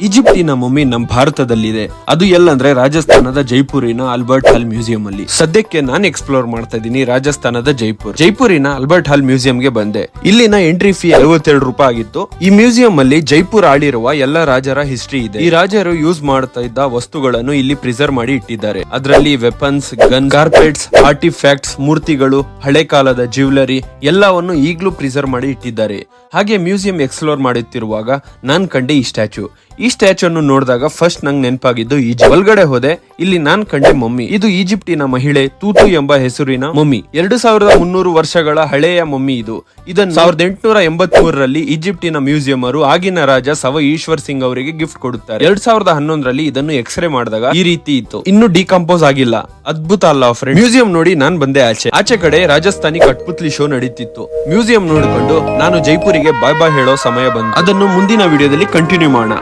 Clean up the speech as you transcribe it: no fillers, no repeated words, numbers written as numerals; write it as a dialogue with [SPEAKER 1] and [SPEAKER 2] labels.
[SPEAKER 1] ಈಜಿಪ್ಟಿನ ಮಮ್ಮಿ ನಮ್ಮ ಭಾರತದಲ್ಲಿದೆ. ಅದು ಎಲ್ಲಂದ್ರೆ ರಾಜಸ್ಥಾನದ ಜೈಪುರಿನ ಆಲ್ಬರ್ಟ್ ಹಾಲ್ ಮ್ಯೂಸಿಯಂ ಅಲ್ಲಿ. ಸದ್ಯಕ್ಕೆ ನಾನು ಎಕ್ಸ್ಪ್ಲೋರ್ ಮಾಡ್ತಾ ಇದ್ದೀನಿ ರಾಜಸ್ಥಾನದ ಜೈಪುರಿನ ಆಲ್ಬರ್ಟ್ ಹಾಲ್ ಮ್ಯೂಸಿಯಂಗೆ ಬಂದೆ. ಇಲ್ಲಿನ ಎಂಟ್ರಿ ಫೀ 52 ರೂಪಾಯಿ ಆಗಿತ್ತು. ಈ ಮ್ಯೂಸಿಯಂ ಅಲ್ಲಿ ಜೈಪುರ್ ಆಳಿರುವ ಎಲ್ಲ ರಾಜರ ಹಿಸ್ಟ್ರಿ ಇದೆ. ಈ ರಾಜರು ಯೂಸ್ ಮಾಡ್ತಾ ಇದ್ದ ವಸ್ತುಗಳನ್ನು ಇಲ್ಲಿ ಪ್ರಿಸರ್ವ್ ಮಾಡಿ ಇಟ್ಟಿದ್ದಾರೆ. ಅದರಲ್ಲಿ ವೆಪನ್ಸ್, ಗನ್, ಕಾರ್ಪೆಟ್ಸ್, ಆರ್ಟಿಫ್ಯಾಕ್ಟ್ಸ್, ಮೂರ್ತಿಗಳು, ಹಳೆ ಕಾಲದ ಜ್ಯುವೆಲರಿ ಎಲ್ಲವನ್ನು ಈಗಲೂ ಪ್ರಿಸರ್ವ್ ಮಾಡಿ ಇಟ್ಟಿದ್ದಾರೆ. ಹಾಗೆ ಮ್ಯೂಸಿಯಂ ಎಕ್ಸ್ಪ್ಲೋರ್ ಮಾಡುತ್ತಿರುವಾಗ ನಾನ್ ಕಂಡೆ ಈ ಸ್ಟ್ಯಾಚು. ಈ ಸ್ಟ್ಯಾಚು ಅನ್ನು ನೋಡಿದಾಗ ಫಸ್ಟ್ ನಂಗೆ ನೆನಪಾಗಿದ್ದು ಈಜಿಪ್ಟ್. ಒಳಗಡೆ ಹೋದೆ, ಇಲ್ಲಿ ನಾನ್ ಕಂಡೆ ಮಮ್ಮಿ. ಇದು ಈಜಿಪ್ಟಿನ ಮಹಿಳೆ ತೂತು ಎಂಬ ಹೆಸರಿನ ಮಮ್ಮಿ. 2300 ವರ್ಷಗಳ ಹಳೆಯ ಮಮ್ಮಿ ಇದು. ಇದನ್ನು 1883ರಲ್ಲಿ ಈಜಿಪ್ಟಿನ ಮ್ಯೂಸಿಯಮರು ಆಗಿನ ರಾಜ ಸವ ಈಶ್ವರ್ ಸಿಂಗ್ ಅವರಿಗೆ ಗಿಫ್ಟ್ ಕೊಡುತ್ತಾರೆ. 2011ರಲ್ಲಿ ಇದನ್ನು ಎಕ್ಸ್ರೇ ಮಾಡಿದಾಗ ಈ ರೀತಿ ಇತ್ತು. ಇನ್ನು ಡಿಕಂಪೋಸ್ ಆಗಿಲ್ಲ. ಅದ್ಭುತ ಅಲ್ಲ ಫ್ರೆಂಡ್? ಮ್ಯೂಸಿಯಂ ನೋಡಿ ನಾನ್ ಬಂದೆ ಆಚೆ ಕಡೆ ರಾಜಸ್ಥಾನಿ ಕಟ್ಪುತ್ಲಿ ಶೋ ನಡೀತಿತ್ತು. ಮ್ಯೂಸಿಯಂ ನೋಡಿಕೊಂಡು ನಾನು ಜೈಪುರಿಗೆ ಬಾಯ್ ಬಾಯ್ ಹೇಳೋ ಸಮಯ ಬಂತು. ಅದನ್ನು ಮುಂದಿನ ವಿಡಿಯೋದಲ್ಲಿ ಕಂಟಿನ್ಯೂ ಮಾಡೋಣ.